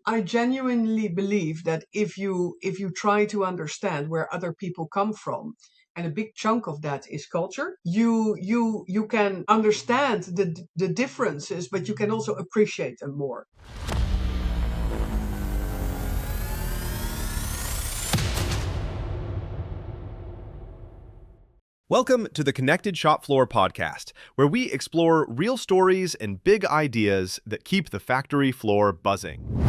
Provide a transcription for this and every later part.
I genuinely believe that if you try to understand where other people come from, and a big chunk of that is culture, you can understand the differences, but you can also appreciate them more. Welcome to the Connected Shopfloor podcast, where we explore real stories and big ideas that keep the factory floor buzzing.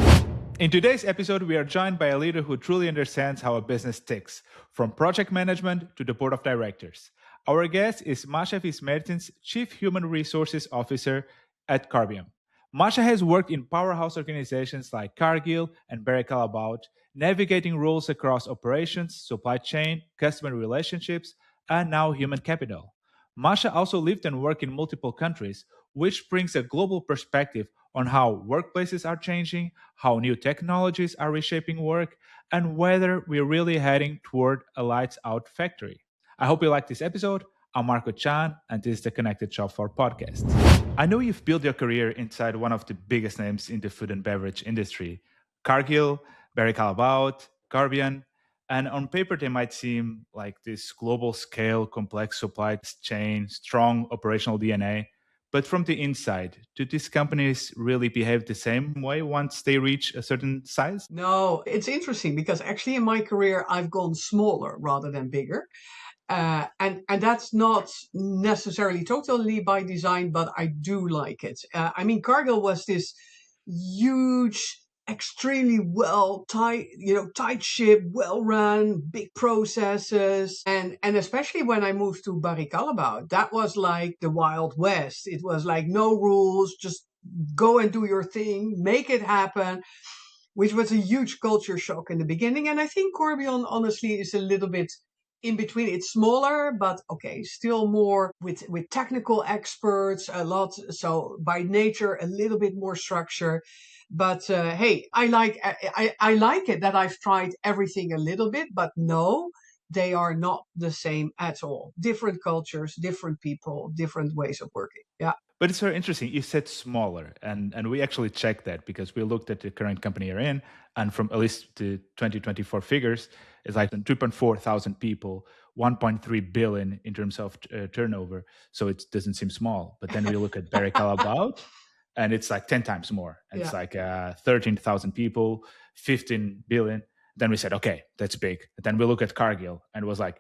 In today's episode, we are joined by a leader who truly understands how a business ticks, from project management to the board of directors. Our guest is Masha Vis-Mertens, Chief Human Resources Officer at Corbion. Masha has worked in powerhouse organizations like Cargill and Barry Callebaut, navigating roles across operations, supply chain, customer relationships, and now human capital. Masha also lived and worked in multiple countries, which brings a global perspective on how workplaces are changing, how new technologies are reshaping work, and whether we're really heading toward a lights-out factory. I hope you like this episode. I'm Marco Tschan, and this is the Connected Shopfloor podcast. I know you've built your career inside one of the biggest names in the food and beverage industry, Cargill, Barry Callebaut, Corbion, and on paper, they might seem like this global scale, complex supply chain, strong operational DNA. But from the inside, do these companies really behave the same way once they reach a certain size? No, it's interesting because actually in my career I've gone smaller rather than bigger. And that's not necessarily totally by design, but I do like it. I mean, Cargill was this huge, extremely well tight ship, well run, big processes, and especially when I moved to Barry Callebaut, that was like the Wild West. It was like no rules, just go and do your thing, make it happen, which was a huge culture shock in the beginning. And I think Corbion honestly is a little bit in between. It's smaller, but okay, still more with technical experts, a lot. So by nature, a little bit more structure. But hey, I like it that I've tried everything a little bit, but no, they are not the same at all. Different cultures, different people, different ways of working. Yeah. But it's very interesting. You said smaller, and we actually checked that because we looked at the current company you're in, and from at least the 2024 figures, it's like 2.4 thousand people, 1.3 billion in terms of turnover. So it doesn't seem small. But then we look at Barry Callebaut, and it's like 10 times more. And It's Yeah. like 13,000 people, 15 billion. Then we said, okay, that's big. And then we look at Cargill, and it was like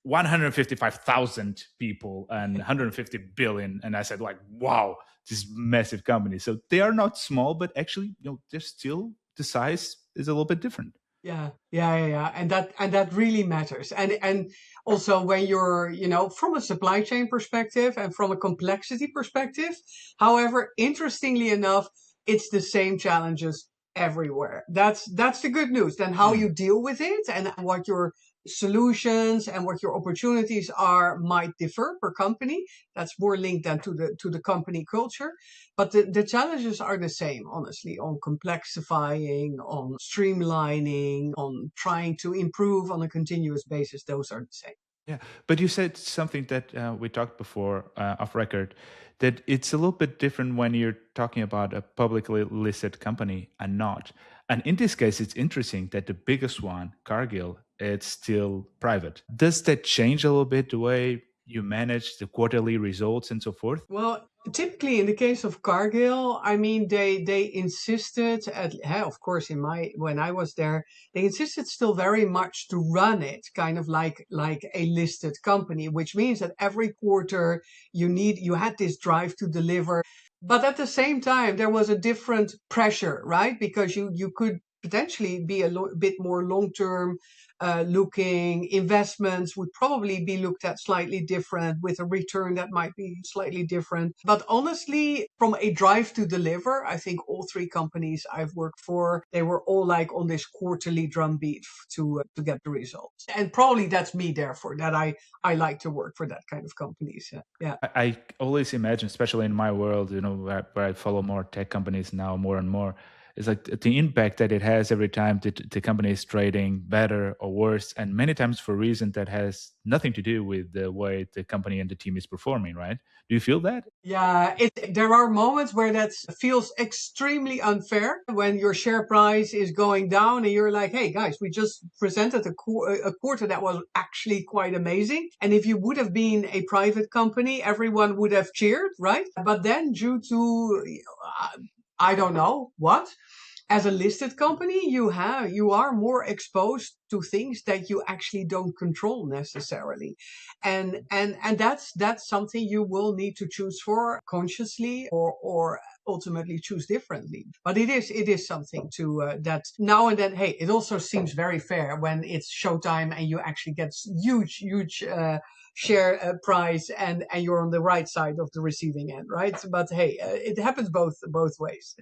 155,000 people and 150 billion. And I said, like, wow, this massive company. So they are not small, but actually, they're still, the size is a little bit different. Yeah. And that really matters. And also when you're, from a supply chain perspective and from a complexity perspective, however, interestingly enough, it's the same challenges everywhere. That's the good news. Then how you deal with it and what your solutions and what your opportunities are might differ per company. That's more linked than to the company culture. But the challenges are the same, honestly, on complexifying, on streamlining, on trying to improve on a continuous basis. Those are the same. Yeah, but you said something that we talked before off record, that it's a little bit different when you're talking about a publicly listed company and not. And in this case, it's interesting that the biggest one, Cargill, it's still private. Does that change a little bit the way you manage the quarterly results and so forth? Well, typically in the case of Cargill, I mean, they insisted of course, when I was there, they insisted still very much to run it kind of like a listed company, which means that every quarter you had this drive to deliver. But at the same time, there was a different pressure, right? Because you could potentially be bit more long term looking. Investments would probably be looked at slightly different with a return that might be slightly different. But honestly, from a drive to deliver, I think all three companies I've worked for, they were all like on this quarterly drumbeat to get the results. And probably that's me, therefore, that I like to work for that kind of companies. Yeah. I always imagine, especially in my world, where I follow more tech companies now more and more, It's like the impact that it has every time the company is trading better or worse, and many times for a reason that has nothing to do with the way the company and the team is performing, right? Do you feel that? Yeah, there are moments where that feels extremely unfair when your share price is going down and you're like, hey guys, we just presented a quarter that was actually quite amazing. And if you would have been a private company, everyone would have cheered, right? But then due to, I don't know what, as a listed company, you are more exposed to things that you actually don't control necessarily, and that's something you will need to choose for consciously or ultimately choose differently. But it is something to that now and then. Hey, it also seems very fair when it's showtime and you actually get huge share price and you're on the right side of the receiving end, right? But hey, it happens both ways.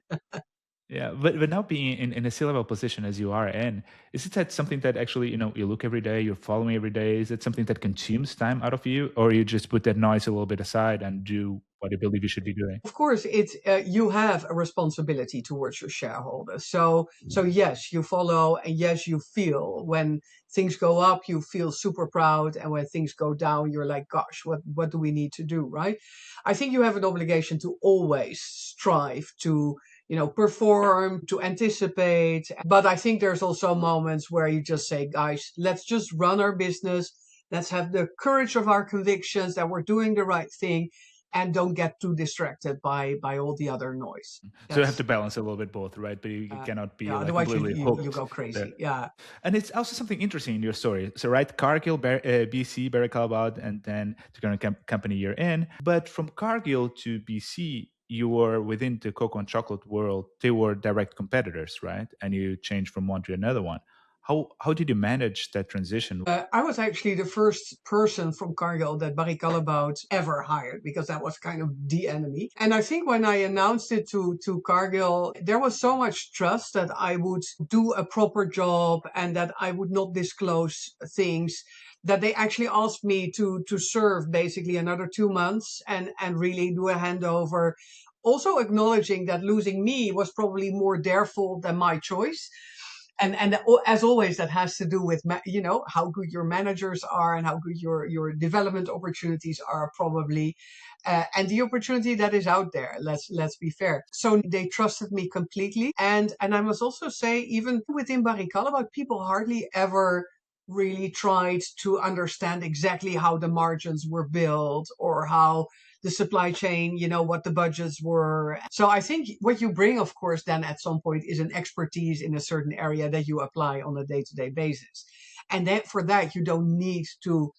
Yeah, but now being in a C-level position as you are in, is it that something that actually, you look every day, you're following every day? Is it something that consumes time out of you, or you just put that noise a little bit aside and do what you believe you should be doing? Of course, it's you have a responsibility towards your shareholders. So yes, you follow, and yes, you feel when things go up, you feel super proud, and when things go down, you're like, gosh, what do we need to do, right? I think you have an obligation to always strive to perform, to anticipate. But I think there's also moments where you just say, guys, let's just run our business. Let's have the courage of our convictions that we're doing the right thing and don't get too distracted by all the other noise. So you have That's to balance a little bit both, right? But you cannot be yeah. like Otherwise, completely you hooked go there. crazy. Yeah. And it's also something interesting in your story. So, right, Cargill, BC, Barry Callebaut, and then the current company you're in. But from Cargill to BC, you were within the cocoa and chocolate world. They were direct competitors, right? And you changed from one to another one. How did you manage that transition? I was actually the first person from Cargill that Barry Callebaut ever hired because that was kind of the enemy. And I think when I announced it to Cargill, there was so much trust that I would do a proper job and that I would not disclose things that they actually asked me to serve basically another 2 months and really do a handover. Also acknowledging that losing me was probably more their fault than my choice. And as always, that has to do with how good your managers are and how good your development opportunities are probably, and the opportunity that is out there. Let's be fair. So they trusted me completely, and I must also say, even within Barry Callebaut, people hardly ever really tried to understand exactly how the margins were built or how the supply chain, what the budgets were. So I think what you bring, of course, then at some point is an expertise in a certain area that you apply on a day-to-day basis. And then for that, you don't need to,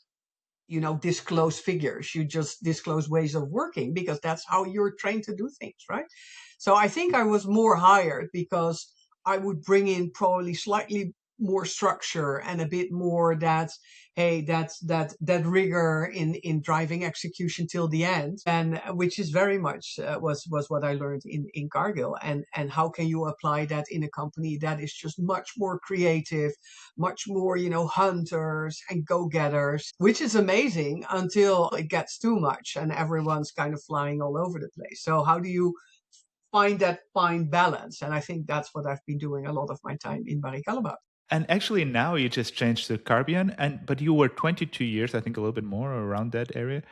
disclose figures. You just disclose ways of working because that's how you're trained to do things, right? So I think I was more hired because I would bring in probably slightly more structure and a bit more that, hey, that rigor in driving execution till the end, and which is very much was what I learned in Cargill, and how can you apply that in a company that is just much more creative, much more hunters and go-getters, which is amazing until it gets too much and everyone's kind of flying all over the place. So how do you find that fine balance? And I think that's what I've been doing a lot of my time in Barry Callebaut. And actually, now you just changed to Carbion, but you were 22 years, I think, a little bit more around that area.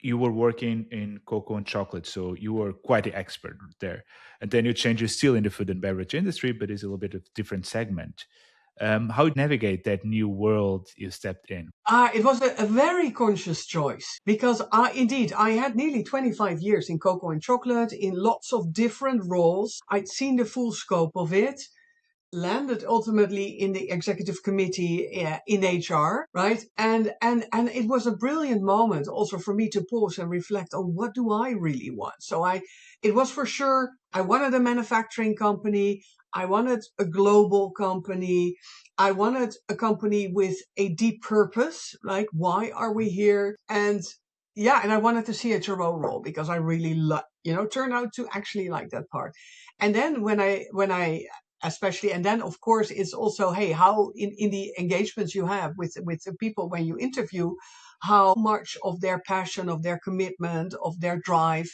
You were working in cocoa and chocolate, so you were quite the expert there. And then you changed, you're still in the food and beverage industry, but it's a little bit of different segment. How you navigate that new world you stepped in? It was a very conscious choice because indeed I had nearly 25 years in cocoa and chocolate in lots of different roles. I'd seen the full scope of it, landed ultimately in the executive committee in HR, right? And it was a brilliant moment also for me to pause and reflect on what do I really want. So it was for sure, I wanted a manufacturing company. I wanted a global company. I wanted a company with a deep purpose, like why are we here? And yeah, and I wanted the CHRO role because I really turned out to actually like that part. And then when I especially, and then of course it's also, hey, how in the engagements you have with the people when you interview, how much of their passion, of their commitment, of their drive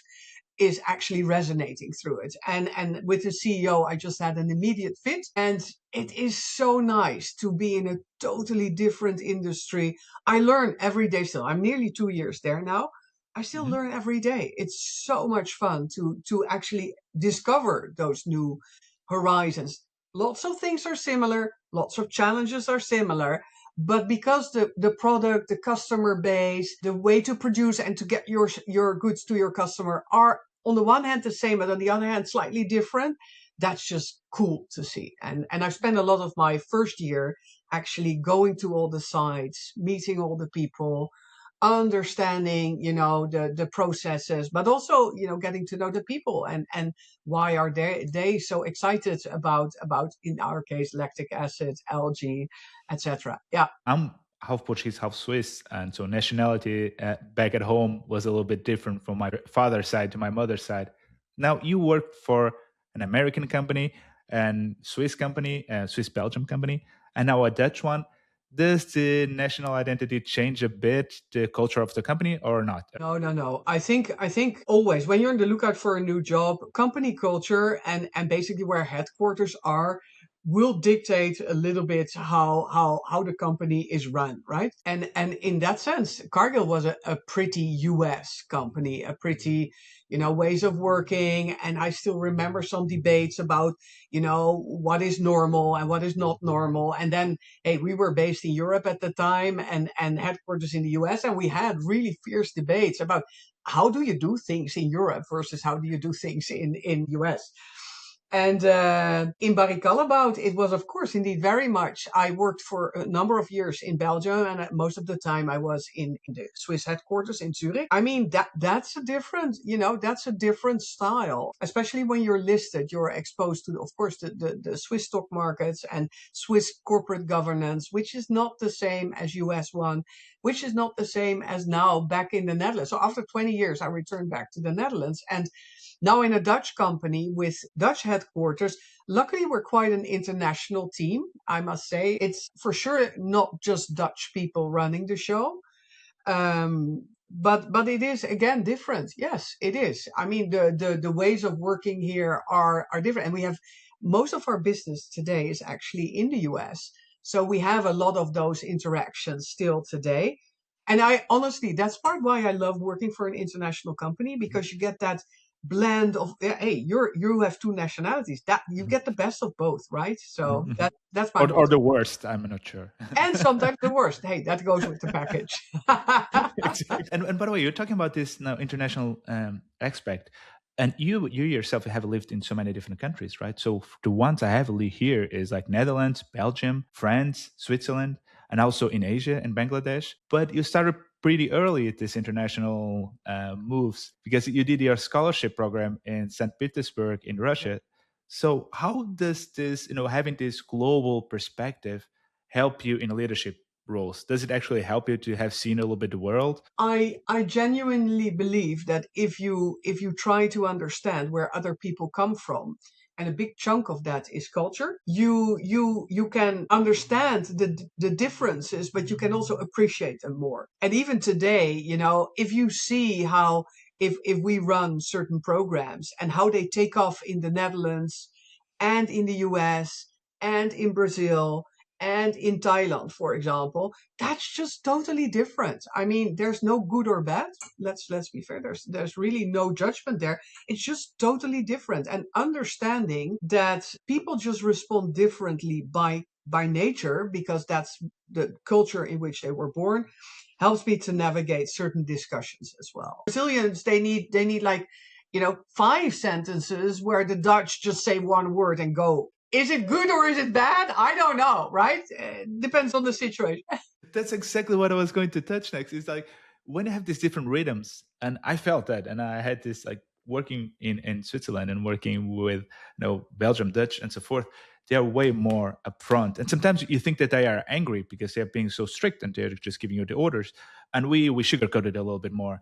is actually resonating through it. And with the CEO, I just had an immediate fit. And it is so nice to be in a totally different industry. I learn every day still. I'm nearly 2 years there now. I still learn every day. It's so much fun to actually discover those new horizons. Lots of things are similar, lots of challenges are similar, but because the product, the customer base, the way to produce and to get your goods to your customer are on the one hand the same, but on the other hand slightly different, that's just cool to see. And I spent a lot of my first year actually going to all the sites, meeting all the people, understanding, the processes, but also, getting to know the people and why are they so excited about in our case lactic acid, algae, etc. Yeah. I'm half Portuguese, half Swiss, and so nationality back at home was a little bit different from my father's side to my mother's side. Now you worked for an American company and Swiss company, Swiss Belgium company, and now a Dutch one. Does the national identity change a bit the culture of the company or not? No. I think always when you're on the lookout for a new job, company culture and basically where headquarters are will dictate a little bit how the company is run, right? And in that sense, Cargill was a pretty US company, a pretty, ways of working. And I still remember some debates about, what is normal and what is not normal. And then, hey, we were based in Europe at the time and headquarters in the US, and we had really fierce debates about how do you do things in Europe versus how do you do things in US. And in Barry Callebaut, it was, of course, indeed very much. I worked for a number of years in Belgium, and most of the time I was in the Swiss headquarters in Zurich. I mean, that's a different, that's a different style. Especially when you're listed, you're exposed to, of course, the Swiss stock markets and Swiss corporate governance, which is not the same as US one, which is not the same as now back in the Netherlands. So after 20 years, I returned back to the Netherlands, and now in a Dutch company with Dutch headquarters. Luckily, we're quite an international team, I must say. It's for sure not just Dutch people running the show. But it is again different. Yes, it is. I mean, the ways of working here are different. And we have most of our business today is actually in the US. So we have a lot of those interactions still today. And I honestly, that's part why I love working for an international company, because you get that blend of, hey, you have two nationalities, that you get the best of both, right? So that's my Or motto. the worst, I'm not sure. And sometimes the worst. Hey, that goes with the package. Exactly. And by the way, you're talking about this now international aspect, and you yourself have lived in so many different countries, right? So the ones I heavily here is like Netherlands, Belgium, France, Switzerland, and also in Asia and Bangladesh. But you started pretty early at this international moves because you did your scholarship program in St. Petersburg in Russia. So how does this, having this global perspective help you in leadership roles? Does it actually help you to have seen a little bit the world? I genuinely believe that if you try to understand where other people come from, and a big chunk of that is culture, you can understand the differences, but you can also appreciate them more. And even today, if you see how if we run certain programs and how they take off in the Netherlands and in the US and in Brazil and in Thailand, for example, that's just totally different. I mean, there's no good or bad. Let's be fair. There's really no judgment there. It's just totally different. And understanding that people just respond differently by nature, because that's the culture in which they were born, helps me to navigate certain discussions as well. Brazilians, they need like, 5 sentences where the Dutch just say one word and go. Is it good or is it bad? I don't know, right? Depends on the situation. That's exactly what I was going to touch next. It's like when you have these different rhythms, and I felt that, and I had this like working in Switzerland and working with Belgium, Dutch, and so forth. They are way more upfront, and sometimes you think that they are angry because they are being so strict and they're just giving you the orders. And we sugarcoat it a little bit more.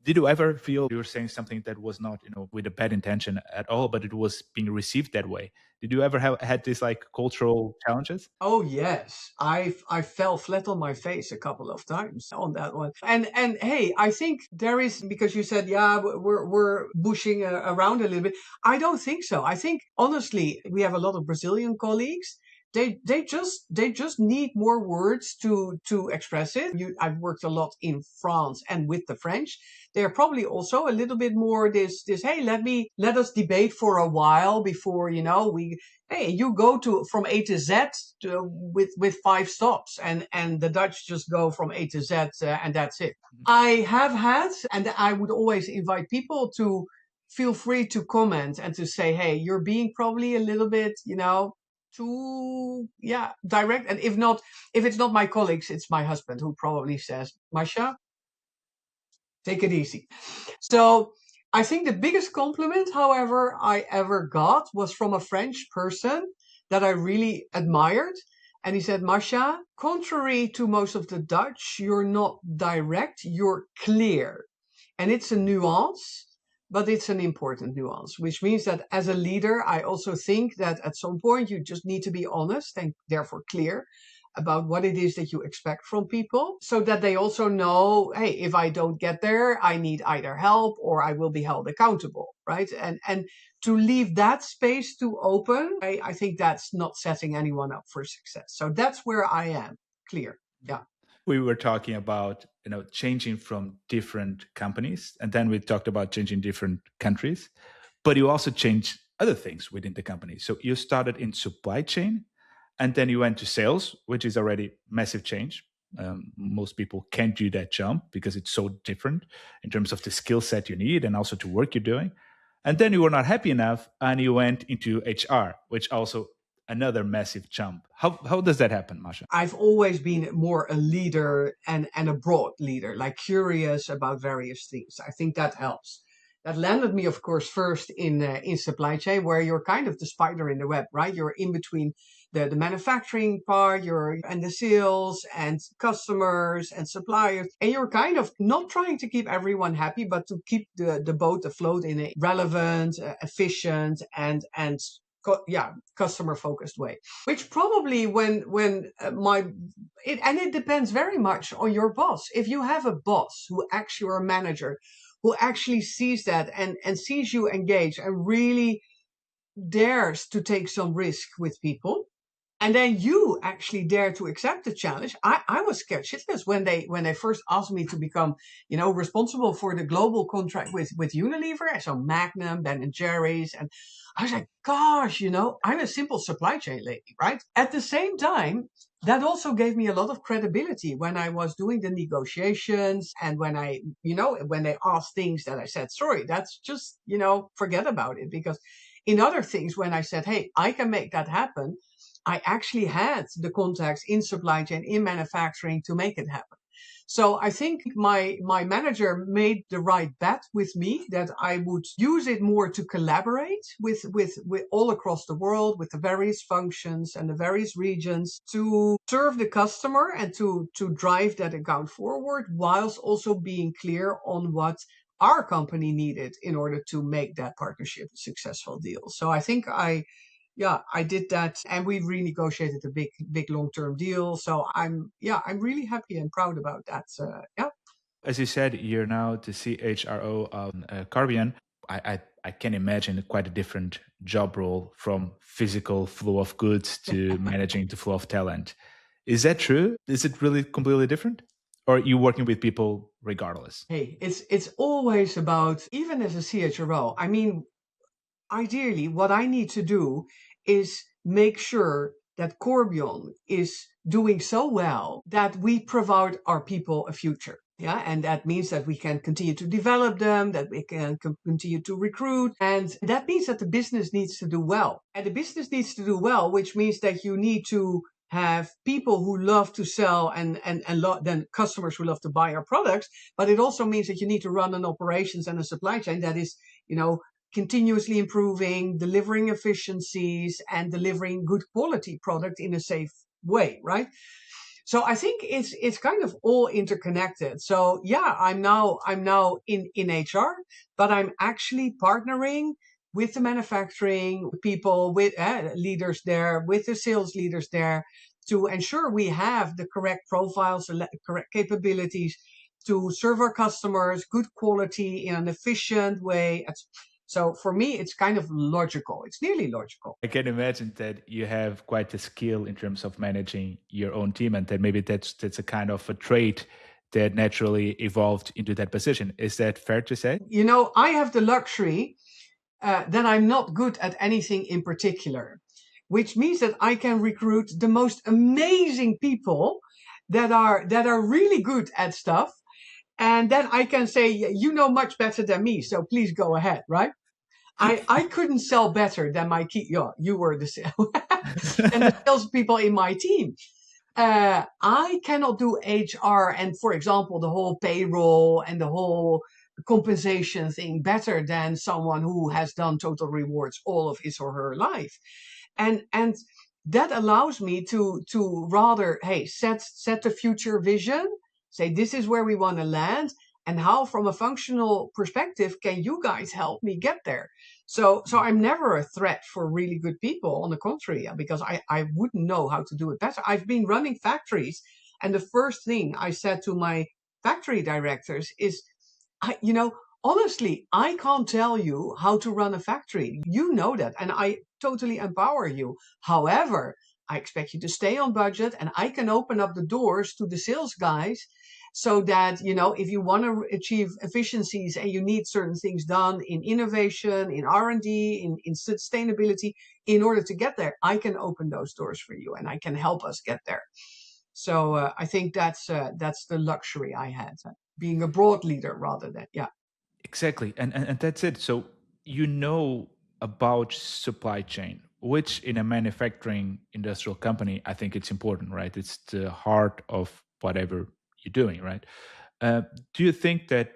Did you ever feel you were saying something that was not, with a bad intention at all, but it was being received that way? Did you ever have had these like cultural challenges? Oh yes, I fell flat on my face a couple of times on that one. And hey, I think there is, because you said yeah we're bushing around a little bit. I don't think so. I think honestly we have a lot of Brazilian colleagues. They just need more words to express it. I've worked a lot in France and with the French. They're probably also a little bit more this hey, let us debate for a while before we hey, you go to from A to Z with 5 stops, and the Dutch just go from A to Z, and that's it. I have had, and I would always invite people to feel free to comment and to say, hey, you're being probably a little bit, too, direct. And if it's not my colleagues, it's my husband who probably says, Masha, take it easy. So I think the biggest compliment, however, I ever got was from a French person that I really admired. And he said, Masha, contrary to most of the Dutch, you're not direct, you're clear. And it's a nuance, but it's an important nuance, which means that as a leader, I also think that at some point you just need to be honest and therefore clear about what it is that you expect from people, so that they also know, hey, if I don't get there, I need either help or I will be held accountable, right? And to leave that space to open, I think that's not setting anyone up for success. So that's where I am, clear. Yeah. We were talking about changing from different companies, and then we talked about changing different countries, but you also changed other things within the company. So you started in supply chain, and then you went to sales, which is already massive change. Most people can't do that jump because it's so different in terms of the skill set you need and also the work you're doing. And then you were not happy enough and you went into HR, which also another massive jump. How does that happen, Masha? I've always been more a leader and a broad leader, like curious about various things. I think that helps. That landed me, of course, first in supply chain, where you're kind of the spider in the web, right? You're in between the manufacturing part, and the sales and customers and suppliers, and you're kind of not trying to keep everyone happy, but to keep the boat afloat in a relevant, efficient, and customer focused way. Which probably when it depends very much on your boss. If you have a boss who actually, or a manager who actually sees that and sees you engage and really dares to take some risk with people, and then you actually dare to accept the challenge. I was scared shitless when they first asked me to become, responsible for the global contract with Unilever, so Magnum, Ben and Jerry's, and I was like, gosh, I'm a simple supply chain lady, right? At the same time, that also gave me a lot of credibility when I was doing the negotiations, and when when they asked things that I said, sorry, that's just, forget about it. Because in other things, when I said, hey, I can make that happen, I actually had the contacts in supply chain, in manufacturing to make it happen. So I think my manager made the right bet with me that I would use it more to collaborate with all across the world, with the various functions and the various regions, to serve the customer and to drive that account forward, whilst also being clear on what our company needed in order to make that partnership a successful deal. So I think I did that, and we renegotiated a big long-term deal. So I'm really happy and proud about that. As you said, you're now the CHRO of Corbion. I can imagine quite a different job role, from physical flow of goods to managing the flow of talent. Is that true? Is it really completely different? Or are you working with people regardless? Hey, it's always about, even as a CHRO, I mean, ideally, what I need to do is make sure that Corbion is doing so well that we provide our people a future. Yeah, and that means that we can continue to develop them, that we can continue to recruit. And that means that the business needs to do well. And the business needs to do well, which means that you need to have people who love to sell and then customers who love to buy our products. But it also means that you need to run an operations and a supply chain that is, continuously improving, delivering efficiencies, and delivering good quality product in a safe way, right? So I think it's kind of all interconnected. So yeah, I'm now in HR, but I'm actually partnering with the manufacturing people, with leaders there, with the sales leaders there, to ensure we have the correct profiles, the correct capabilities to serve our customers, good quality in an efficient way. So for me, it's kind of logical. It's nearly logical. I can imagine that you have quite a skill in terms of managing your own team, and that maybe that's a kind of a trait that naturally evolved into that position. Is that fair to say? I have the luxury that I'm not good at anything in particular, which means that I can recruit the most amazing people that are really good at stuff, and then I can say, you know much better than me, so please go ahead, right? I couldn't sell better than my key. You were the and the salespeople in my team. I cannot do HR and, for example, the whole payroll and the whole compensation thing better than someone who has done total rewards all of his or her life. And that allows me to rather, hey, set the future vision, say this is where we want to land, and how from a functional perspective can you guys help me get there. So I'm never a threat for really good people. On the contrary, because I wouldn't know how to do it better. I've been running factories, and the first thing I said to my factory directors is, honestly, I can't tell you how to run a factory. You know that, and I totally empower you. However, I expect you to stay on budget, and I can open up the doors to the sales guys so that, if you want to achieve efficiencies and you need certain things done in innovation, in R&D, in sustainability, in order to get there, I can open those doors for you and I can help us get there. So I think that's the luxury I had, being a broad leader rather than, yeah. Exactly. And that's it. So you know about supply chain, which in a manufacturing industrial company, I think it's important, right? It's the heart of whatever you're doing, right? Do you think that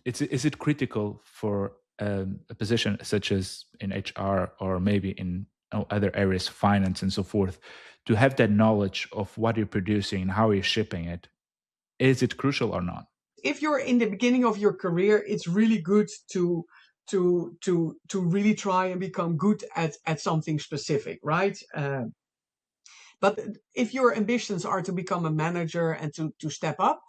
is it critical for a position such as in HR or maybe in other areas, finance and so forth, to have that knowledge of what you're producing and how you're shipping it? Is it crucial or not? If you're in the beginning of your career, it's really good to really try and become good at something specific, right? But if your ambitions are to become a manager and to step up,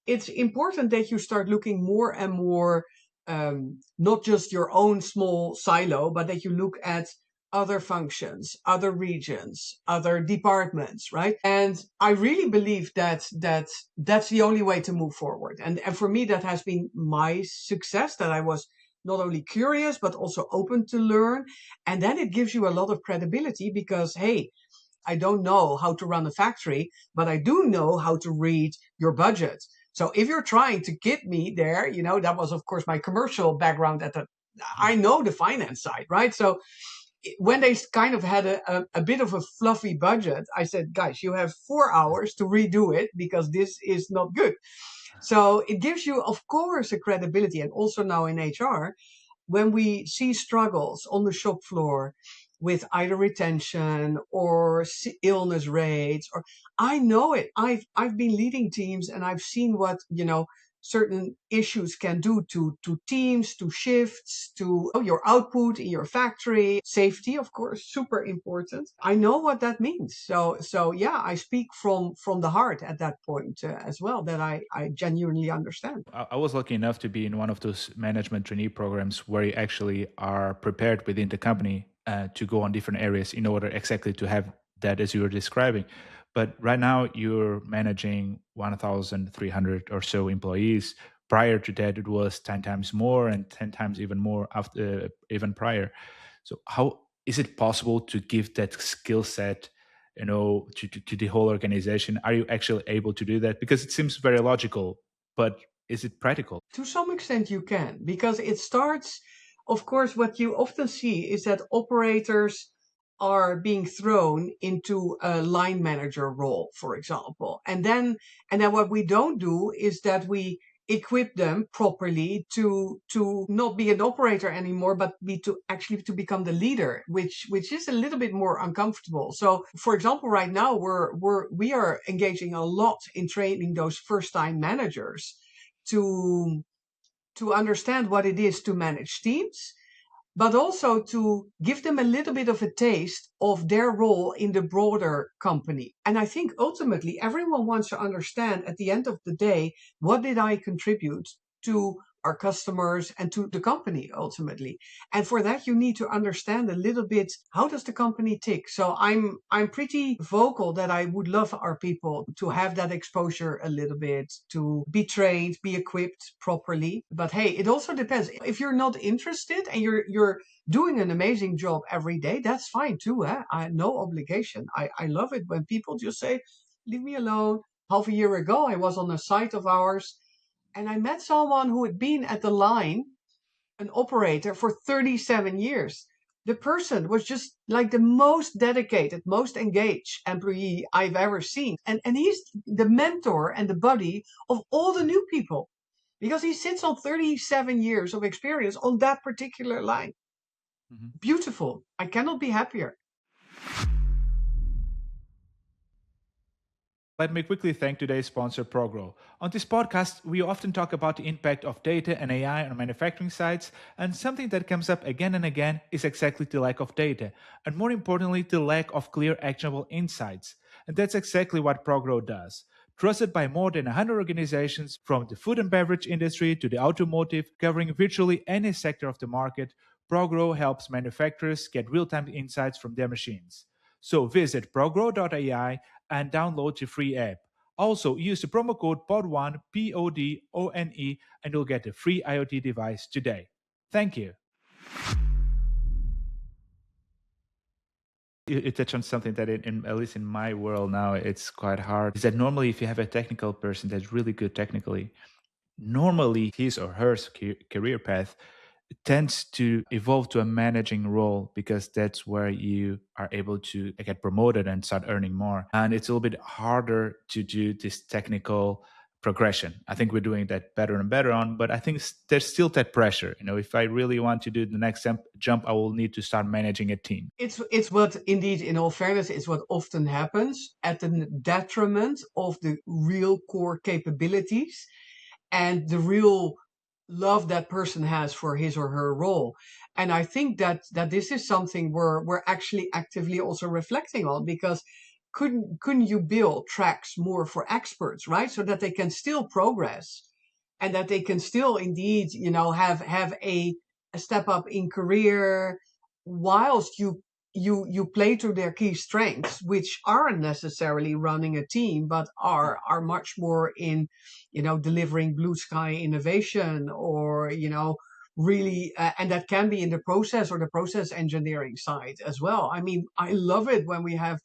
it's important that you start looking more and more, not just your own small silo, but that you look at other functions, other regions, other departments, right? And I really believe that's the only way to move forward. And for me, that has been my success, that I was not only curious, but also open to learn. And then it gives you a lot of credibility because, hey, I don't know how to run a factory, but I do know how to read your budget. So if you're trying to get me there, that was, of course, my commercial background I know the finance side, right? So when they kind of had a bit of a fluffy budget, I said, guys, you have 4 hours to redo it because this is not good. So it gives you, of course, a credibility. And also now in HR, when we see struggles on the shop floor with either retention or illness rates, or I know it. I've been leading teams and I've seen what certain issues can do to teams, to shifts, to your output in your factory. Safety, of course, super important. I know what that means. So yeah, I speak from the heart at that point as well, that I genuinely understand. I was lucky enough to be in one of those management trainee programs where you actually are prepared within the company to go on different areas in order exactly to have that as you were describing. But right now you're managing 1,300 or so employees. Prior to that, it was 10 times more and 10 times even more after even prior. So how is it possible to give that skill set, to the whole organization? Are you actually able to do that? Because it seems very logical, but is it practical? To some extent, you can, because it starts, of course, what you often see is that operators are being thrown into a line manager role, for example. And then what we don't do is that we equip them properly to not be an operator anymore, but be to actually to become the leader, which is a little bit more uncomfortable. So, for example, right now we are engaging a lot in training those first time managers to understand what it is to manage teams, but also to give them a little bit of a taste of their role in the broader company. And I think ultimately everyone wants to understand at the end of the day, what did I contribute to our customers and to the company ultimately? And for that, you need to understand a little bit, how does the company tick? So I'm pretty vocal that I would love our people to have that exposure a little bit, to be trained, be equipped properly. But hey, it also depends. If you're not interested and you're doing an amazing job every day, that's fine too. I no obligation. I love it when people just say, leave me alone. Half a year ago, I was on a site of ours and I met someone who had been at the line, an operator, for 37 years. The person was just like the most dedicated, most engaged employee I've ever seen. And he's the mentor and the buddy of all the new people because he sits on 37 years of experience on that particular line. Mhm. Beautiful. I cannot be happier. Let me quickly thank today's sponsor, ProGrow. On this podcast, we often talk about the impact of data and AI on manufacturing sites, and something that comes up again and again is exactly the lack of data, and more importantly, the lack of clear, actionable insights. And that's exactly what ProGrow does. Trusted by more than 100 organizations from the food and beverage industry to the automotive, covering virtually any sector of the market, ProGrow helps manufacturers get real-time insights from their machines. So visit progrow.ai and download the free app. Also, use the promo code PODONE, PODONE, and you'll get a free IoT device today. Thank you. You touch on something that, at least in my world now, it's quite hard. Is that normally, if you have a technical person that's really good technically, normally his or her career path tends to evolve to a managing role because that's where you are able to get promoted and start earning more. And it's a little bit harder to do this technical progression. I think we're doing that better and better on, but I think there's still that pressure. If I really want to do the next jump, I will need to start managing a team. It's what, indeed, in all fairness, is what often happens at the detriment of the real core capabilities and the real love that person has for his or her role. And I think that this is something we're actually actively also reflecting on, because couldn't you build tracks more for experts, right? So that they can still progress and that they can still indeed, have a step up in career whilst you play to their key strengths, which aren't necessarily running a team, but are much more in, delivering blue sky innovation, or really, and that can be in the process or the process engineering side as well. I mean, I love it when we have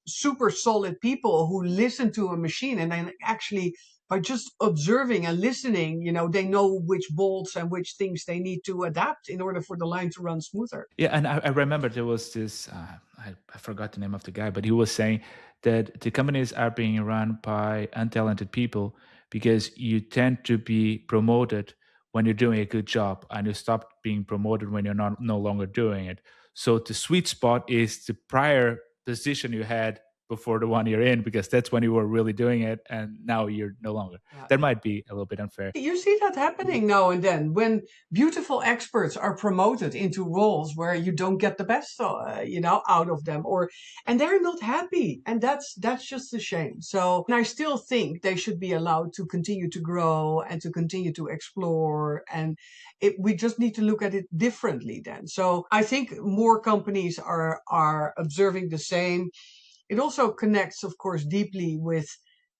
super solid people who listen to a machine and then actually, by just observing and listening, they know which bolts and which things they need to adapt in order for the line to run smoother. Yeah, and I remember there was this, I forgot the name of the guy, but he was saying that the companies are being run by untalented people because you tend to be promoted when you're doing a good job and you stop being promoted when you're no longer doing it. So the sweet spot is the prior position you had before the one you're in, because that's when you were really doing it and now you're no longer. Yeah. That might be a little bit unfair. You see that happening now and then when beautiful experts are promoted into roles where you don't get the best, out of them, and they're not happy, and that's just a shame. So, and I still think they should be allowed to continue to grow and to continue to explore, and we just need to look at it differently then. So, I think more companies are observing the same. It also connects, of course, deeply with,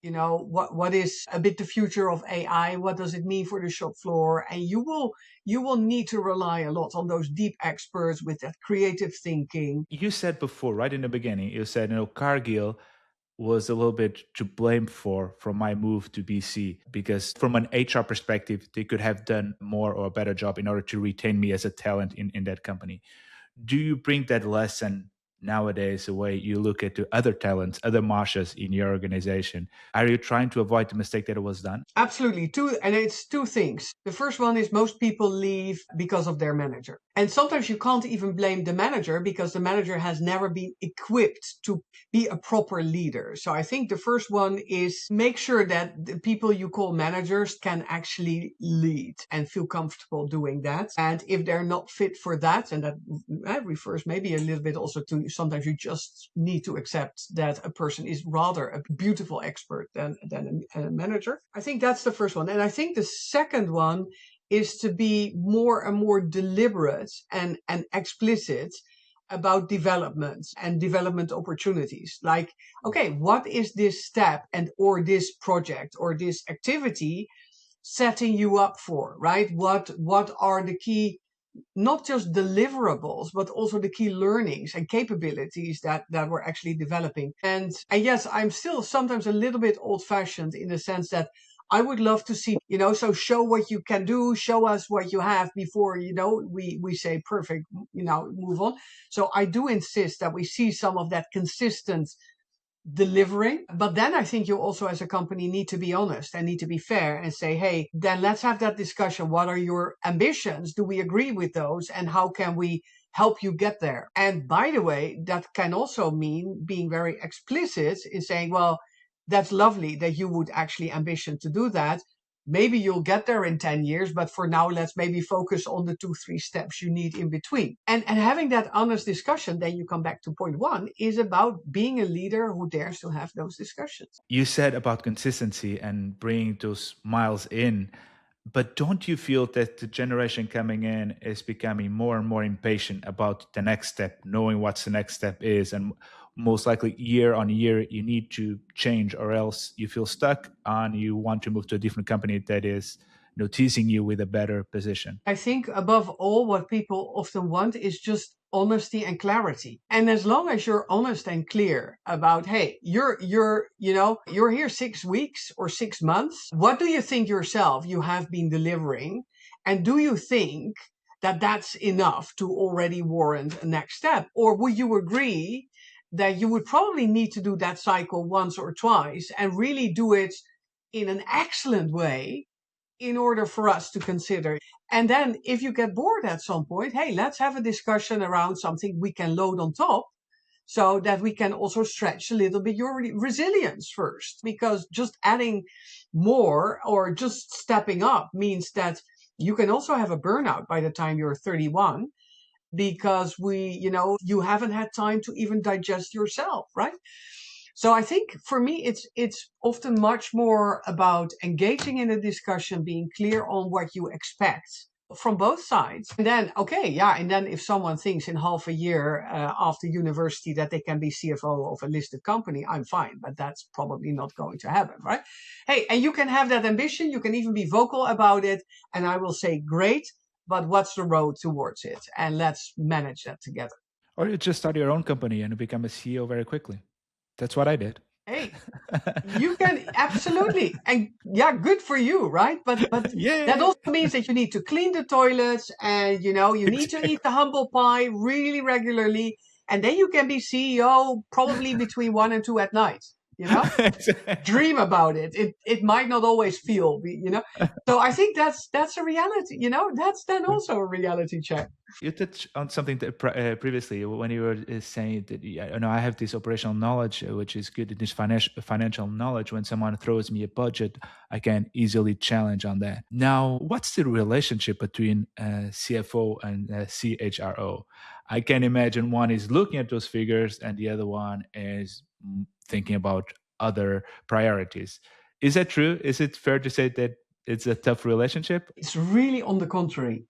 what is a bit the future of AI. What does it mean for the shop floor? And you will need to rely a lot on those deep experts with that creative thinking. You said before, right in the beginning, you said, Cargill was a little bit to blame from my move to BC, because from an HR perspective, they could have done more or a better job in order to retain me as a talent in that company. Do you bring that lesson nowadays the way you look at the other talents, other Mashas in your organization? Are you trying to avoid the mistake that was done? Absolutely. And it's two things. The first one is most people leave because of their manager. And sometimes you can't even blame the manager because the manager has never been equipped to be a proper leader. So I think the first one is make sure that the people you call managers can actually lead and feel comfortable doing that. And if they're not fit for that, and that refers maybe a little bit also to sometimes you just need to accept that a person is rather a beautiful expert than a manager. I think that's the first one. And I think the second one is to be more and more deliberate and explicit about development and development opportunities. Like, okay, what is this step or this project or this activity setting you up for, right? What are the key, not just deliverables, but also the key learnings and capabilities that we're actually developing. And yes, I'm still sometimes a little bit old fashioned in the sense that I would love to see, so show what you can do, show us what you have before, we say perfect, move on. So I do insist that we see some of that consistent delivering. But then I think you also as a company need to be honest and need to be fair and say, hey, then let's have that discussion. What are your ambitions? Do we agree with those? And how can we help you get there? And by the way, that can also mean being very explicit in saying, well, that's lovely that you would actually ambition to do that. Maybe you'll get there in 10 years, but for now, let's maybe focus on the 2-3 steps you need in between. And having that honest discussion, then you come back to point one, is about being a leader who dares to have those discussions. You said about consistency and bringing those miles in, but don't you feel that the generation coming in is becoming more and more impatient about the next step, knowing what the next step is, and most likely year on year you need to change, or else you feel stuck and you want to move to a different company that is teasing you with a better position? I think above all, what people often want is just honesty and clarity. And as long as you're honest and clear about, hey, you're here 6 weeks or 6 months. What do you think yourself you have been delivering? And do you think that that's enough to already warrant a next step? Or would you agree that you would probably need to do that cycle once or twice and really do it in an excellent way in order for us to consider? And then if you get bored at some point, hey, let's have a discussion around something we can load on top so that we can also stretch a little bit your resilience first. Because just adding more or just stepping up means that you can also have a burnout by the time you're 31 because you haven't had time to even digest yourself, right? So I think for me, it's often much more about engaging in a discussion, being clear on what you expect from both sides. And then, okay, yeah. And then if someone thinks in half a year after university that they can be CFO of a listed company, I'm fine, but that's probably not going to happen, right? Hey, and you can have that ambition. You can even be vocal about it. And I will say, great, but what's the road towards it? And let's manage that together. Or you just start your own company and become a CEO very quickly. That's what I did. Hey, you can absolutely, and yeah, good for you, right? But that also means that you need to clean the toilets, and you need to eat the humble pie really regularly, and then you can be CEO probably between 1 and 2 at night. Dream about it. It might not always feel, So I think that's a reality. That's then also a reality check. You touched on something that previously when you were saying that I have this operational knowledge, which is good. This financial knowledge. When someone throws me a budget, I can easily challenge on that. Now, what's the relationship between CFO and CHRO? I can imagine one is looking at those figures and the other one is thinking about other priorities. Is that true? Is it fair to say that it's a tough relationship? It's really on the contrary.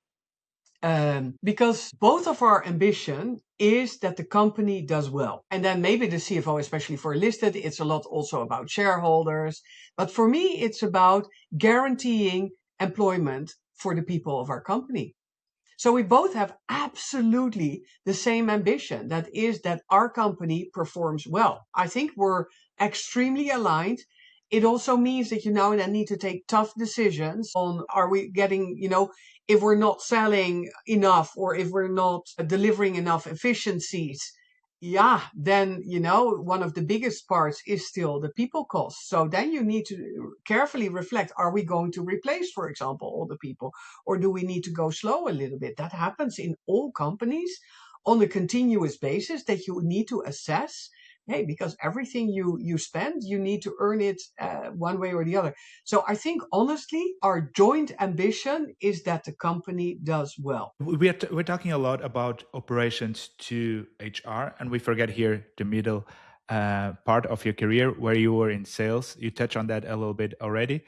Because both of our ambition is that the company does well. And then maybe the CFO, especially for listed, it's a lot also about shareholders. But for me, it's about guaranteeing employment for the people of our company. So we both have absolutely the same ambition. That is that our company performs well. I think we're extremely aligned. It also means that you now and then need to take tough decisions on, are we getting, if we're not selling enough or if we're not delivering enough efficiencies, then, one of the biggest parts is still the people cost. So then you need to carefully reflect, are we going to replace, for example, all the people, or do we need to go slow a little bit? That happens in all companies on a continuous basis, that you need to assess. Hey, because everything you spend, you need to earn it one way or the other. So I think, honestly, our joint ambition is that the company does well. We're talking a lot about operations to HR, and we forget here the middle part of your career where you were in sales. You touched on that a little bit already.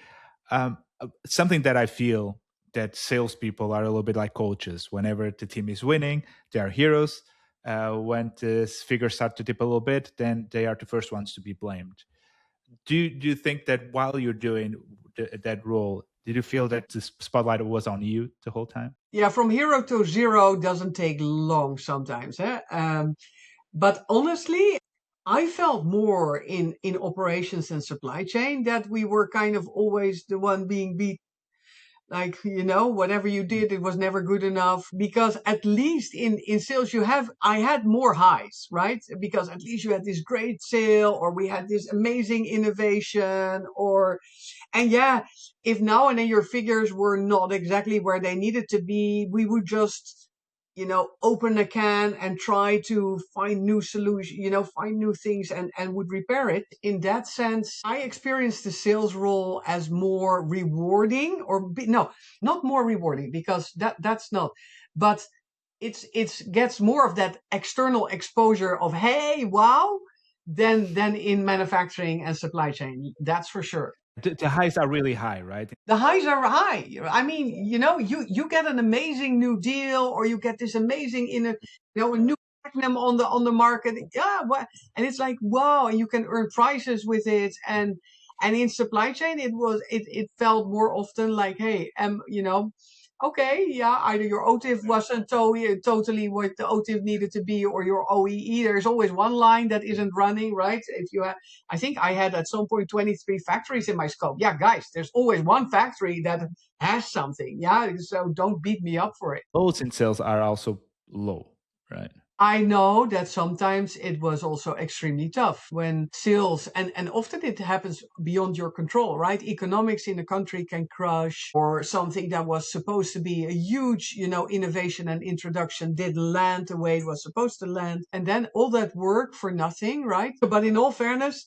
Something that I feel that salespeople are a little bit like coaches. Whenever the team is winning, they are heroes. When the figures start to dip a little bit, then they are the first ones to be blamed. Do you think that while you're doing that role, did you feel that the spotlight was on you the whole time? Yeah, from hero to zero doesn't take long sometimes. But honestly, I felt more in operations and supply chain that we were kind of always the one being beat. Like, whatever you did, it was never good enough. Because at least in sales, I had more highs, right? Because at least you had this great sale, or we had this amazing innovation, and yeah, if now and then your figures were not exactly where they needed to be, we would just, open a can and try to find new solutions, find new things, and would repair it. In that sense, I experienced the sales role as more rewarding, no, not more rewarding, because that's not, but it's gets more of that external exposure of, hey, wow, than in manufacturing and supply chain. That's for sure. The highs are really high, right? The highs are high. I mean, you get an amazing new deal, or you get this amazing a new Magnum on the market. Yeah, and it's like, wow, and you can earn prizes with it. And in supply chain, it felt more often like, hey, okay, yeah, either your OTIF wasn't totally what the OTIF needed to be, or your OEE. There's always one line that isn't running, right? I think I had at some point 23 factories in my scope. Yeah, guys, there's always one factory that has something. Yeah, so don't beat me up for it. Loads in sales are also low, right? I know that sometimes it was also extremely tough when sales, and often it happens beyond your control, right? Economics in a country can crush, or something that was supposed to be a huge, innovation and introduction didn't land the way it was supposed to land. And then all that work for nothing, right? But in all fairness,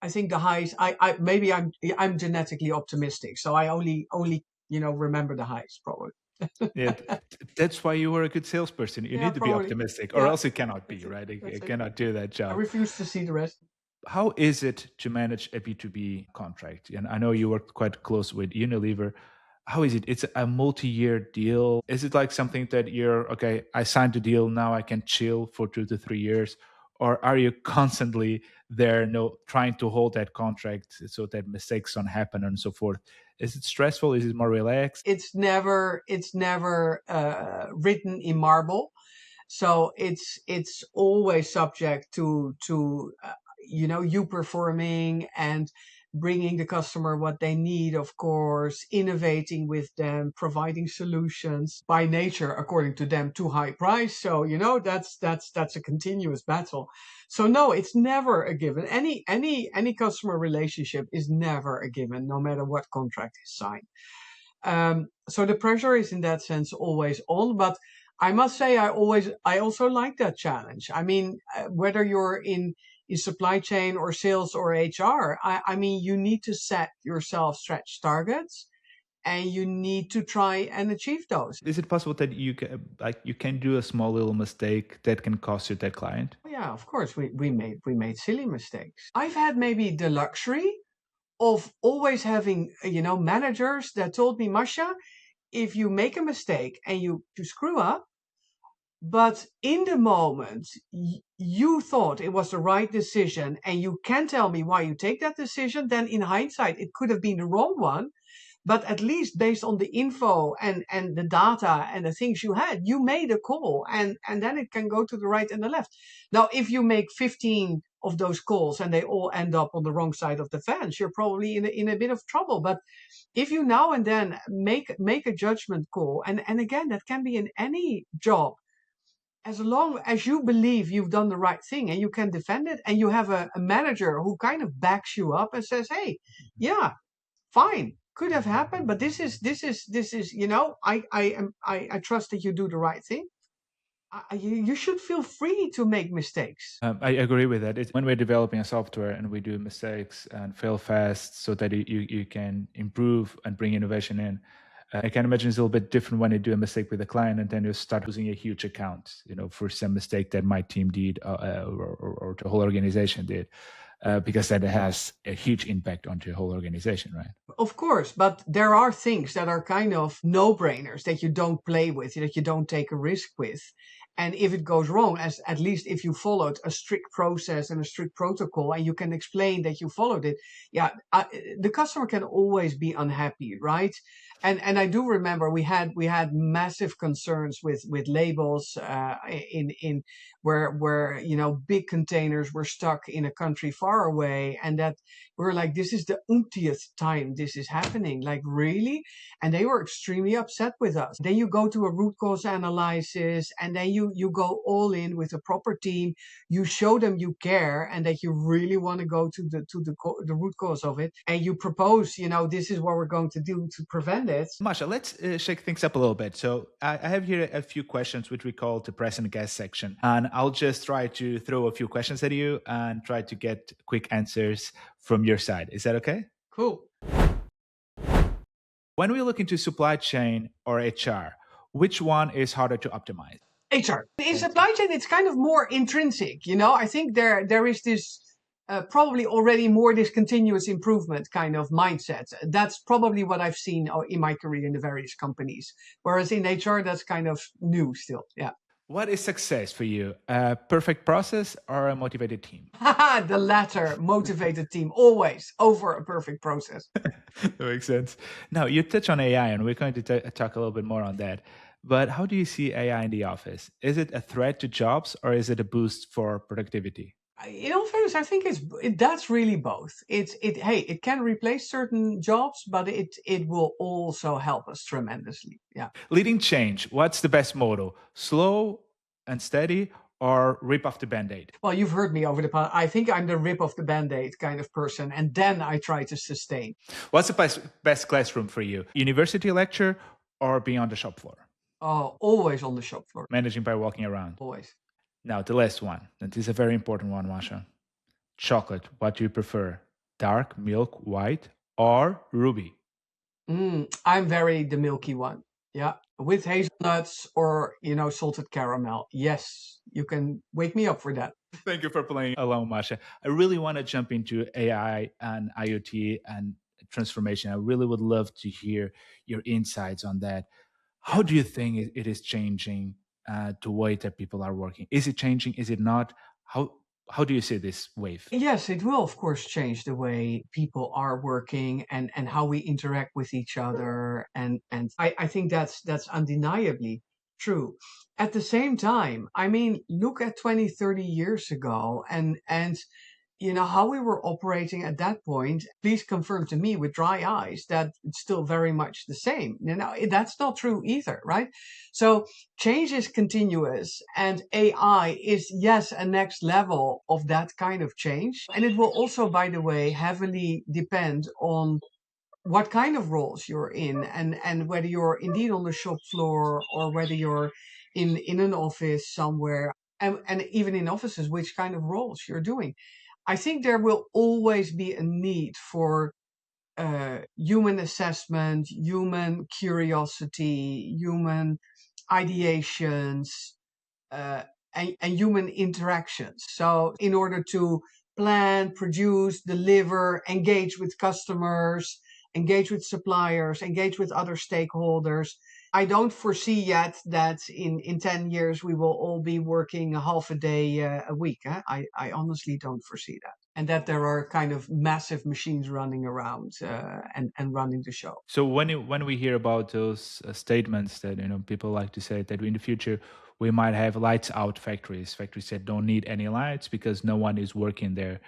I think the highs, maybe I'm genetically optimistic. So I only, remember the highs probably. Yeah, that's why you were a good salesperson. You Yeah, need to be probably. optimistic, or Yeah, else you cannot be, that's it. right? You That's it. cannot do that I job. refuse to see the rest. How is it to manage a B2B contract? And I know you worked quite close with Unilever. How is it? It's a multi-year deal. Is it like something that you're, okay, I signed the deal, now I can chill for 2 to 3 years? Or are you constantly there, trying to hold that contract so that mistakes don't happen and so forth? Is it stressful? Is it more relaxed? It's never written in marble. So it's always subject to you performing and bringing the customer what they need, of course, innovating with them, providing solutions, by nature, according to them, too high price. So that's a continuous battle. So no, it's never a given. Any customer relationship is never a given, no matter what contract is signed. So the pressure is in that sense always on, but I must say I also like that challenge. I mean, whether you're in supply chain or sales or HR, I mean, you need to set yourself stretch targets, and you need to try and achieve those. Is it possible that you can do a small little mistake that can cost you that client? Yeah, of course, we made silly mistakes. I've had maybe the luxury of always having, managers that told me, Masha, if you make a mistake and you screw up, but in the moment you thought it was the right decision, and you can tell me why you take that decision, then in hindsight it could have been the wrong one. But at least based on the info and the data and the things you had, you made a call, and then it can go to the right and the left. Now, if you make 15 of those calls and they all end up on the wrong side of the fence, you're probably in a bit of trouble. But if you now and then make a judgment call, and again, that can be in any job, As long as you believe you've done the right thing and you can defend it, and you have a manager who kind of backs you up and says, "Hey, yeah, fine, could have happened, but this is, I trust that you do the right thing." You should feel free to make mistakes. I agree with that. It's when we're developing a software and we do mistakes and fail fast so that you can improve and bring innovation in. I can imagine it's a little bit different when you do a mistake with a client and then you start losing a huge account, for some mistake that my team did or the whole organization did, because that has a huge impact on the whole organization, right? Of course, but there are things that are kind of no-brainers that you don't play with, that you don't take a risk with. And if it goes wrong, at least if you followed a strict process and a strict protocol, and you can explain that you followed it, yeah, the customer can always be unhappy, right? And I do remember we had massive concerns with labels in where big containers were stuck in a country far away, and that we're like, this is the umptieth time this is happening, like, really? And they were extremely upset with us. Then you go to a root cause analysis, and then you go all in with a proper team. You show them you care and that you really want to go to the root cause of it, and you propose, this is what we're going to do to prevent it. Masha, let's shake things up a little bit. So I have here a few questions which we call the press and guess section. And I'll just try to throw a few questions at you and try to get quick answers from your side. Is that okay? Cool. When we look into supply chain or HR, which one is harder to optimize? HR. In supply chain, it's kind of more intrinsic. I think there is this probably already more this continuous improvement kind of mindset. That's probably what I've seen in my career in the various companies. Whereas in HR, that's kind of new still. Yeah. What is success for you? A perfect process or a motivated team? The latter, motivated team, always over a perfect process. That makes sense. Now, you touch on AI, and we're going to talk a little bit more on that. But how do you see AI in the office? Is it a threat to jobs or is it a boost for productivity? In all fairness, I think that's really both. It can replace certain jobs, but it will also help us tremendously. Yeah. Leading change, what's the best model? Slow and steady or rip off the Band-Aid? Well, you've heard me over the past. I think I'm the rip off the Band-Aid kind of person, and then I try to sustain. What's the best classroom for you? University lecture or being on the shop floor? Oh, always on the shop floor. Managing by walking around. Always. Now, the last one. That is a very important one, Masha. Chocolate. What do you prefer? Dark, milk, white, or ruby? I'm the milky one. Yeah. With hazelnuts or, salted caramel. Yes. You can wake me up for that. Thank you for playing along, Masha. I really want to jump into AI and IoT and transformation. I really would love to hear your insights on that. How do you think it is changing the way that people are working? Is it changing? Is it not? How do you see this wave? Yes, it will, of course, change the way people are working and how we interact with each other. And I think that's undeniably true. At the same time, I mean, look at 20, 30 years ago and how we were operating at that point. Please confirm to me with dry eyes that it's still very much the same. That's not true either, right? So change is continuous, and AI is, yes, a next level of that kind of change. And it will also, by the way, heavily depend on what kind of roles you're in, and whether you're indeed on the shop floor or whether you're in an office somewhere, and even in offices, which kind of roles you're doing. I think there will always be a need for human assessment, human curiosity, human ideations, and human interactions. So in order to plan, produce, deliver, engage with customers, engage with suppliers, engage with other stakeholders, I don't foresee yet that in 10 years we will all be working a half a day a week. I honestly don't foresee that. And that there are kind of massive machines running around and running the show. So when we hear about those statements that people like to say that in the future we might have lights out factories that don't need any lights because no one is working there.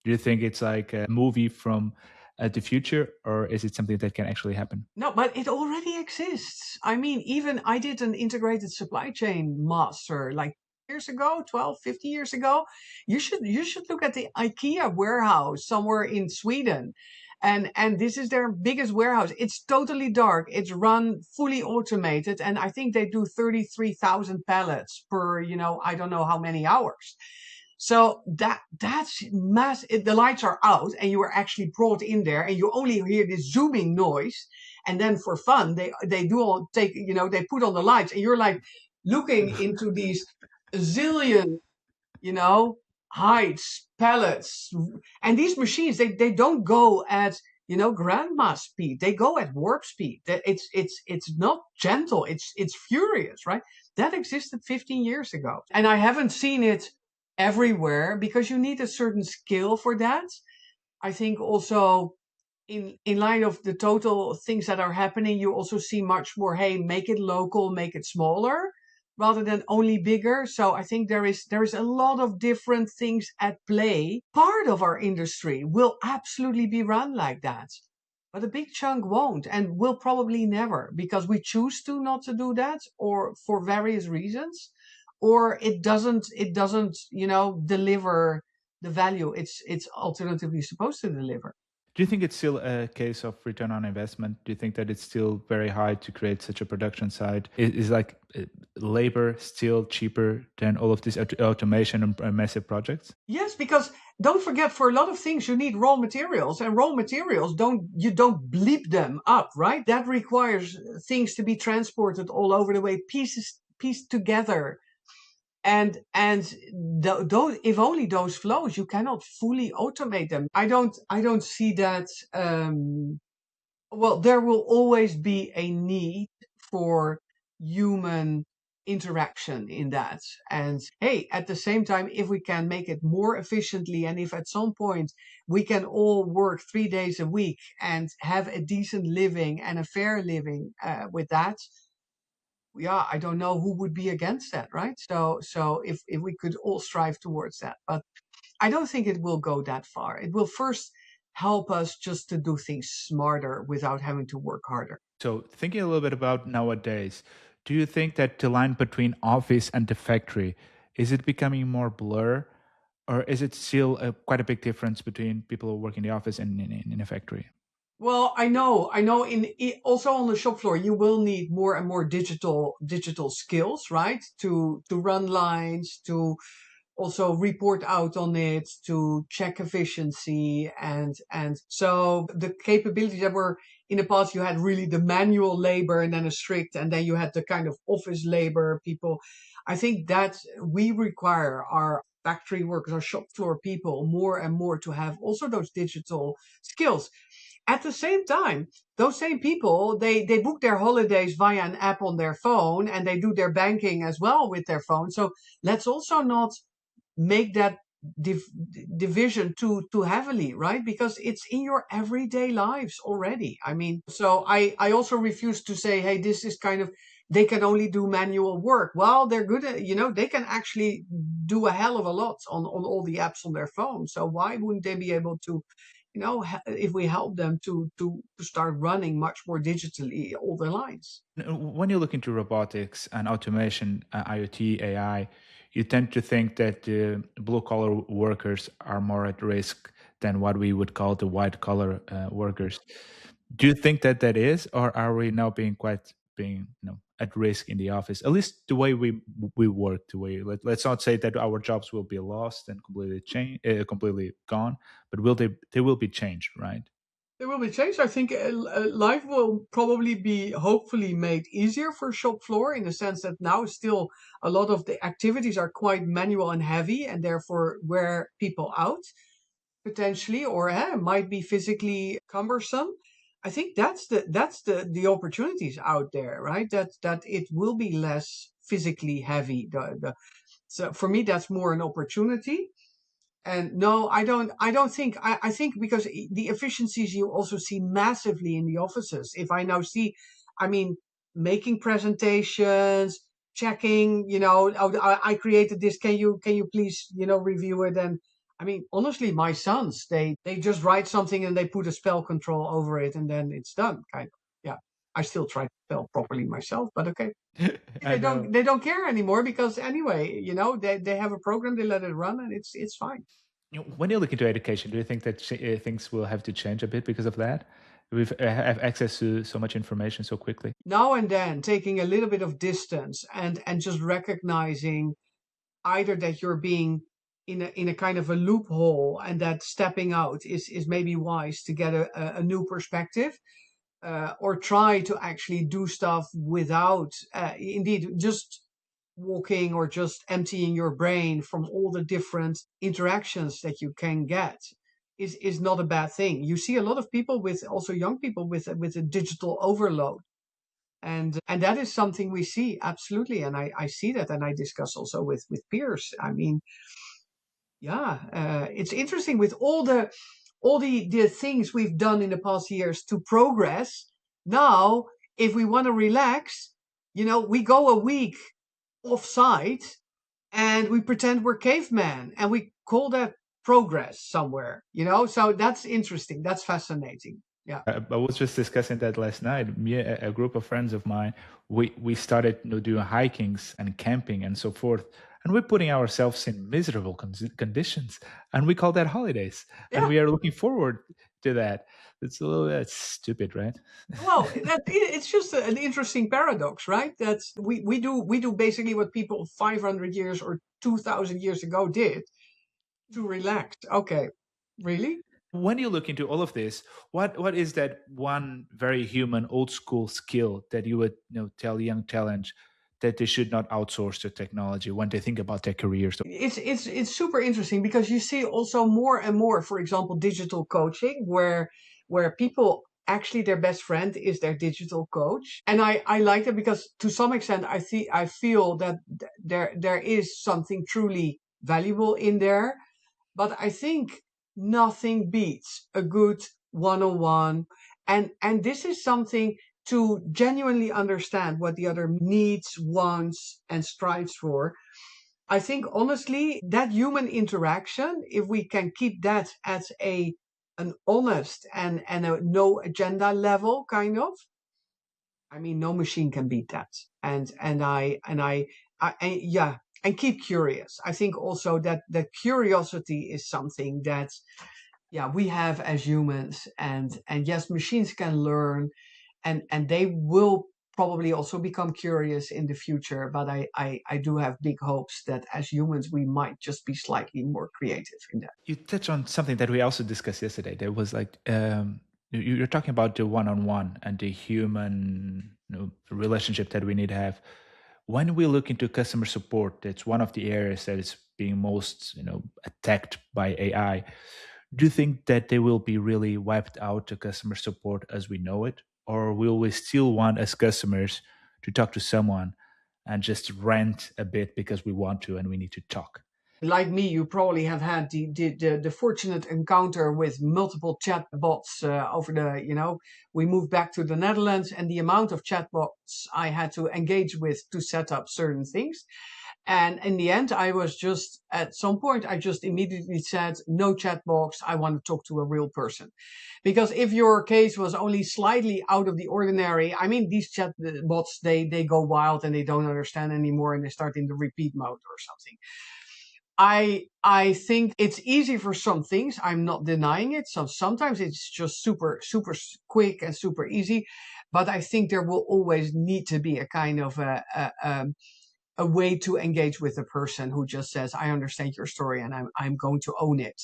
Do you think it's like a movie from the future, or is it something that can actually happen? No, but it already exists. I mean, even I did an integrated supply chain master like years ago, 12, 15 years ago. You should look at the IKEA warehouse somewhere in Sweden. And this is their biggest warehouse. It's totally dark. It's run fully automated. And I think they do 33,000 pallets per, I don't know how many hours. So that's mass. The lights are out, and you are actually brought in there, and you only hear this zooming noise. And then for fun, they do all take they put on the lights, and you're like looking into these zillion you know heights, pallets, and these machines they don't go at grandma speed. They go at warp speed. It's not gentle. It's furious, right? That existed 15 years ago, and I haven't seen it everywhere because you need a certain skill for that. I think also in light of the total things that are happening, you also see much more, hey, make it local, make it smaller, rather than only bigger. So I think there is a lot of different things at play. Part of our industry will absolutely be run like that, but a big chunk won't, and will probably never, because we choose to not to do that, or for various reasons, or it doesn't deliver the value it's alternatively supposed to deliver. Do you think it's still a case of return on investment? Do you think that it's still very high to create such a production site? Is like labor still cheaper than all of this automation and massive projects? Yes, because don't forget, for a lot of things you need raw materials, and raw materials don't bleep them up, right? That requires things to be transported all over the way, pieced together. And if only those flows, you cannot fully automate them. I don't see that. Well, there will always be a need for human interaction in that. And hey, at the same time, if we can make it more efficiently, and if at some point we can all work 3 days a week and have a decent living and a fair living with that, yeah, I don't know who would be against that, right? So if we could all strive towards that, but I don't think it will go that far. It will first help us just to do things smarter without having to work harder. So, thinking a little bit about nowadays, do you think that the line between office and the factory is it becoming more blur, or is it still quite a big difference between people who work in the office and in a factory? Well, I know. Also on the shop floor, you will need more and more digital skills, right? To run lines, to also report out on it, to check efficiency, and so the capabilities that were in the past, you had really the manual labor, and then a strict, and then you had the kind of office labor people. I think that we require our factory workers, our shop floor people, more and more to have also those digital skills. At the same time, those same people, they book their holidays via an app on their phone, and they do their banking as well with their phone. So let's also not make that division too heavily, right? Because it's in your everyday lives already. I mean, so I also refuse to say, hey, this is kind of, they can only do manual work. Well, they're good at, they can actually do a hell of a lot on all the apps on their phone. So why wouldn't they be able to, if we help them to start running much more digitally all their lines? When you look into robotics and automation, IoT, AI, you tend to think that the blue collar workers are more at risk than what we would call the white collar workers. Do you think that that is, or are we now being at risk in the office? At least the way we work, the way let's not say that our jobs will be lost and completely completely gone, but they will be changed, right? There will be change. I think life will probably be hopefully made easier for shop floor, in the sense that now still a lot of the activities are quite manual and heavy, and therefore wear people out potentially, or might be physically cumbersome. I think that's the opportunities out there, right? That it will be less physically heavy. So for me, that's more an opportunity. And no, I don't think, I think because the efficiencies you also see massively in the offices. If I now see, I mean, making presentations, checking, oh, I created this. Can you please, review it? And I mean, honestly, my sons, they just write something and they put a spell control over it, and then it's done, kind of. Yeah. I still try to spell properly myself, but okay. I know. They don't care anymore because anyway, they have a program, they let it run, and it's fine. When you look into education, do you think that things will have to change a bit because of that? We have access to so much information so quickly. Now and then, taking a little bit of distance and just recognizing either that you're being in a kind of a loophole, and that stepping out is maybe wise to get a new perspective, or try to actually do stuff without indeed just walking or just emptying your brain from all the different interactions that you can get is not a bad thing. You see a lot of people, with also young people, with a digital overload, and that is something we see absolutely, and I see that, and I discuss also with peers. I mean, yeah, it's interesting with all the things we've done in the past years to progress. Now, if we want to relax, we go a week off-site and we pretend we're cavemen, and we call that progress somewhere. So that's interesting. That's fascinating. Yeah. I was just discussing that last night. Me, a group of friends of mine, we started doing hikings and camping and so forth, and we're putting ourselves in miserable conditions, and we call that holidays, and Yeah. we are looking forward to that. It's a little that's stupid, right? Well, it's just an interesting paradox, right? That's we do basically what people 500 years or 2,000 years ago did to relax. Okay, really? When you look into all of this, what is that one very human, old school skill that you would tell young talent that they should not outsource to technology when they think about their careers? It's super interesting because you see also more and more, for example, digital coaching, where people actually their best friend is their digital coach, and I like that because to some extent I feel that there is something truly valuable in there. But I think nothing beats a good one-on-one. And this is something to genuinely understand what the other needs, wants, and strives for. I think honestly, that human interaction, if we can keep that at an honest and a no agenda level kind of, I mean, no machine can beat that. Yeah, and keep curious. I think also that curiosity is something that, yeah, we have as humans, and yes, machines can learn, and they will probably also become curious in the future. But I do have big hopes that as humans we might just be slightly more creative in that. You touch on something that we also discussed yesterday. There was like you're talking about the one-on-one and the human relationship that we need to have. When we look into customer support, it's one of the areas that is being most attacked by AI. Do you think that they will be really wiped out to customer support as we know it, or will we still want as customers to talk to someone and just rant a bit because we want to and we need to talk? Like me, you probably have had the fortunate encounter with multiple chatbots over we moved back to the Netherlands, and the amount of chatbots I had to engage with to set up certain things. And in the end, at some point, I just immediately said, no chat box. I want to talk to a real person. Because if your case was only slightly out of the ordinary, I mean, these chat bots, they go wild and they don't understand anymore, and they start in the repeat mode or something. I think it's easy for some things. I'm not denying it. So sometimes it's just super, super quick and super easy. But I think there will always need to be a kind of a way to engage with a person who just says, I understand your story, and I'm going to own it,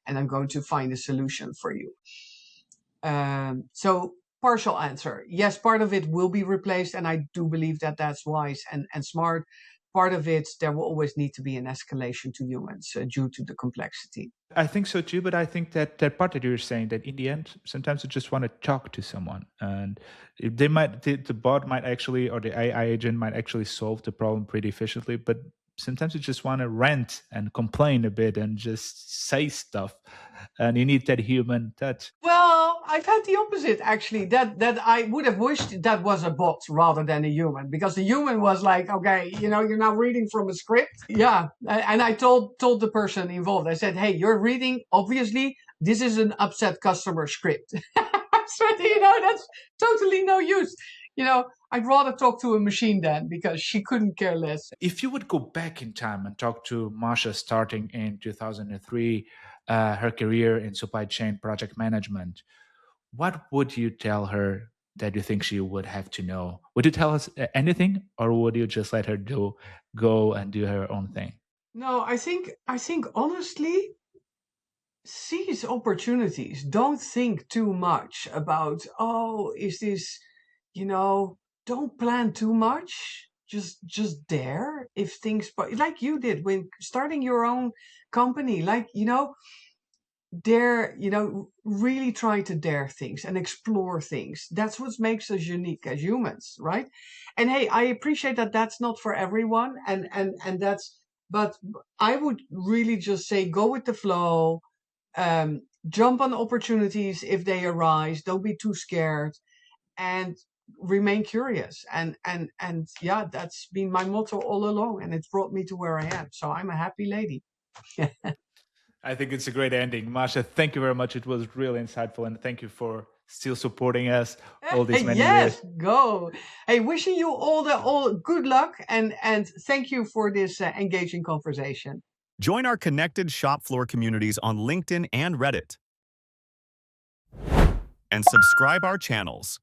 and I'm going to find a solution for you. So partial answer. Yes, part of it will be replaced, and I do believe that that's wise and smart. Part of it, there will always need to be an escalation to humans due to the complexity. I think so too, but I think that part that you're saying, that in the end, sometimes you just want to talk to someone, and the bot might actually, or the AI agent might actually solve the problem pretty efficiently, but sometimes you just want to rant and complain a bit and just say stuff, and you need that human touch. Well, I've had the opposite actually. That I would have wished that was a bot rather than a human, because the human was like, okay, you're now reading from a script. Yeah, and I told the person involved. I said, hey, you're reading. Obviously, this is an upset customer script. So that's totally no use. I'd rather talk to a machine then because she couldn't care less. If you would go back in time and talk to Masha starting in 2003, her career in supply chain project management, what would you tell her that you think she would have to know? Would you tell us anything, or would you just let her go and do her own thing? No, I think honestly, seize opportunities. Don't think too much about, oh, is this, you know, don't plan too much. Just dare if things, but like you did when starting your own company, like, dare, really try to dare things and explore things. That's what makes us unique as humans, right? And hey, I appreciate that that's not for everyone, and that's, but I would really just say go with the flow, jump on opportunities if they arise. Don't be too scared, and remain curious. And yeah, that's been my motto all along, and it's brought me to where I am. So I'm a happy lady. I think it's a great ending. Masha, thank you very much. It was really insightful, and thank you for still supporting us all these many Yes, years. go. Hey, wishing you all good luck, and thank you for this engaging conversation. Join our connected shop floor communities on LinkedIn and Reddit. And subscribe our channels.